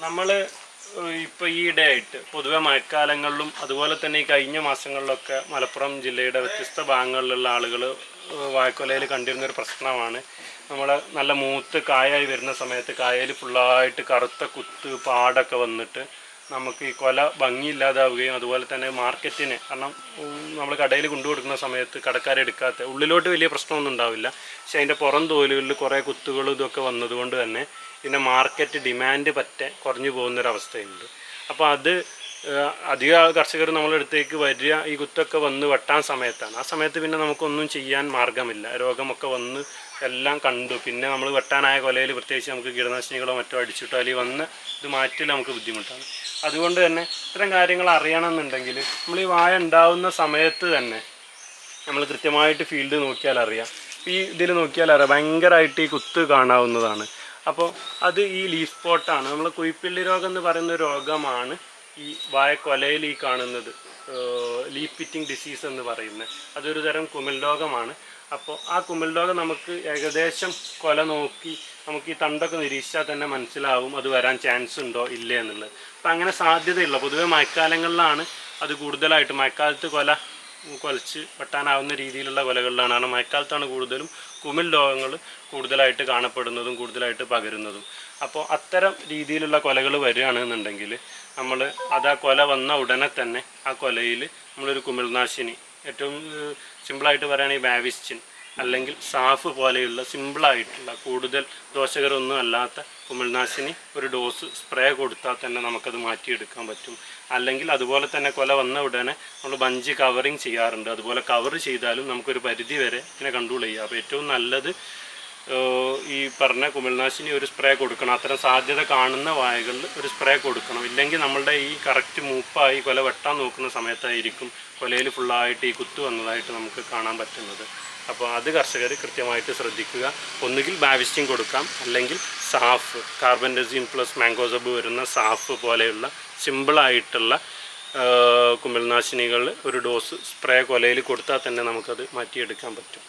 നമ്മൾ ഇപ്പോൾ ഈയിടെയായിട്ട് പൊതുവെ മഴക്കാലങ്ങളിലും അതുപോലെ തന്നെ ഈ കഴിഞ്ഞ മാസങ്ങളിലൊക്കെ മലപ്പുറം ജില്ലയുടെ വ്യത്യസ്ത ഭാഗങ്ങളിലുള്ള ആളുകൾ വാഴക്കൊലയിൽ കണ്ടിരുന്നൊരു പ്രശ്നമാണ്. നമ്മൾ നല്ല മൂത്ത് കായായി വരുന്ന സമയത്ത് കായയിൽ ഫുള്ളായിട്ട് കറുത്ത കുത്ത് പാടൊക്കെ വന്നിട്ട് നമുക്ക് ഈ കൊല ഭംഗിയില്ലാതാവുകയും അതുപോലെ തന്നെ മാർക്കറ്റിന്, കാരണം നമ്മൾ കടയിൽ കൊണ്ടുകൊടുക്കുന്ന സമയത്ത് കടക്കാരെടുക്കാത്ത ഉള്ളിലോട്ട് വലിയ പ്രശ്നമൊന്നും ഉണ്ടാവില്ല, പക്ഷെ അതിൻ്റെ പുറം തോലുകളിൽ കുറേ കുത്തുകളും ഇതൊക്കെ വന്നതുകൊണ്ട് തന്നെ പിന്നെ മാർക്കറ്റ് ഡിമാൻഡ് പറ്റെ കുറഞ്ഞു പോകുന്നൊരവസ്ഥയുണ്ട്. അപ്പോൾ അത് അധിക കർഷകർ നമ്മളടുത്തേക്ക് വരിക ഈ കുത്തൊക്കെ വന്ന് വെട്ടാൻ സമയത്താണ്. ആ സമയത്ത് പിന്നെ നമുക്കൊന്നും ചെയ്യാൻ മാർഗമില്ല, രോഗമൊക്കെ വന്ന് എല്ലാം കണ്ടു. പിന്നെ നമ്മൾ വെട്ടാനായ കൊലയിൽ പ്രത്യേകിച്ച് നമുക്ക് കീടനാശിനികളോ മറ്റോ അടിച്ചിട്ടോ അല്ലെങ്കിൽ വന്ന് ഇത് മാറ്റില്ല, നമുക്ക് ബുദ്ധിമുട്ടാണ്. അതുകൊണ്ട് തന്നെ ഇത്തരം കാര്യങ്ങൾ അറിയണമെന്നുണ്ടെങ്കിൽ നമ്മൾ ഈ വാഴ ഉണ്ടാവുന്ന സമയത്ത് തന്നെ നമ്മൾ കൃത്യമായിട്ട് ഫീൽഡ് നോക്കിയാൽ അറിയാം. ഈ ഇതിൽ നോക്കിയാൽ അറിയാം ഭയങ്കരമായിട്ട് ഈ കുത്ത് കാണാവുന്നതാണ്. അപ്പോൾ അത് ഈ ലീഫ് സ്പോട്ടാണ്. നമ്മൾ കുയിപ്പിള്ളി രോഗം എന്ന് പറയുന്ന രോഗമാണ് ഈ വാഴക്കൊലയിൽ ഈ കാണുന്നത്, ലീഫ് പിറ്റിംഗ് ഡിസീസ് എന്ന് പറയുന്നത്. അതൊരു തരം കുമിൾ രോഗമാണ്. അപ്പോൾ ആ കുമിൾ രോഗം നമുക്ക് ഏകദേശം കൊല നോക്കി നമുക്ക് ഈ തണ്ടൊക്കെ നിരീക്ഷിച്ചാൽ തന്നെ മനസ്സിലാവും അത് വരാൻ ചാൻസ് ഉണ്ടോ ഇല്ലേ എന്നുള്ളത്. അപ്പം അങ്ങനെ സാധ്യതയുള്ള പൊതുവെ മഴക്കാലങ്ങളിലാണ് അത് കൂടുതലായിട്ട്, മഴക്കാലത്ത് കൊല കുലച്ച് വെട്ടാനാവുന്ന രീതിയിലുള്ള കൊലകളിലാണ്. കാരണം മഴക്കാലത്താണ് കൂടുതലും കുമിൾ രോഗങ്ങൾ കൂടുതലായിട്ട് കാണപ്പെടുന്നതും കൂടുതലായിട്ട് പകരുന്നതും. അപ്പോൾ അത്തരം രീതിയിലുള്ള കൊലകൾ വരികയാണെന്നുണ്ടെങ്കിൽ നമ്മൾ അത് ആ കൊല വന്ന ഉടനെ തന്നെ ആ കൊലയിൽ നമ്മളൊരു കുമിൾനാശിനി, ഏറ്റവും സിമ്പിളായിട്ട് പറയുകയാണെങ്കിൽ ബാവിസ്റ്റിൻ അല്ലെങ്കിൽ സാഫ് പോലെയുള്ള സിമ്പിളായിട്ടുള്ള കൂടുതൽ ദോഷകരമൊന്നും അല്ലാത്ത കുമിൾനാശിനി ഒരു ഡോസ് സ്പ്രേ കൊടുത്താൽ തന്നെ നമുക്കത് മാറ്റിയെടുക്കാൻ പറ്റും. അല്ലെങ്കിൽ അതുപോലെ തന്നെ കൊല വന്ന ഉടനെ നമ്മൾ ബഞ്ച് കവറിങ് ചെയ്യാറുണ്ട്. അതുപോലെ കവർ ചെയ്താലും നമുക്കൊരു പരിധി വരെ ഇതിനെ കൺട്രോൾ ചെയ്യാം. അപ്പോൾ ഏറ്റവും നല്ലത് ഈ പറഞ്ഞ കുമിൾനാശിനി ഒരു സ്പ്രേ കൊടുക്കണം. അത്തരം സാധ്യത കാണുന്ന വാഴകളിൽ ഒരു സ്പ്രേ കൊടുക്കണം. ഇല്ലെങ്കിൽ നമ്മളുടെ ഈ കറക്റ്റ് മൂപ്പായി കൊല വെട്ടാൻ നോക്കുന്ന സമയത്തായിരിക്കും കൊലയിൽ ഫുള്ളായിട്ട് ഈ കുത്തു വന്നതായിട്ട് നമുക്ക് കാണാൻ പറ്റുന്നത്. അപ്പോൾ അത് കർഷകർ കൃത്യമായിട്ട് ശ്രദ്ധിക്കുക. ഒന്നുകിൽ ബാവിസ്റ്റിൻ കൊടുക്കാം, അല്ലെങ്കിൽ സാഫ് കാർബൻഡസിൻ പ്ലസ് മാംഗോസബ് വരുന്ന സാഫ് പോലെയുള്ള സിമ്പിളായിട്ടുള്ള കുമിൾനാശിനികൾ ഒരു ഡോസ് സ്പ്രേ കൊലയിൽ കൊടുത്താൽ തന്നെ നമുക്കത് മാറ്റിയെടുക്കാൻ പറ്റും.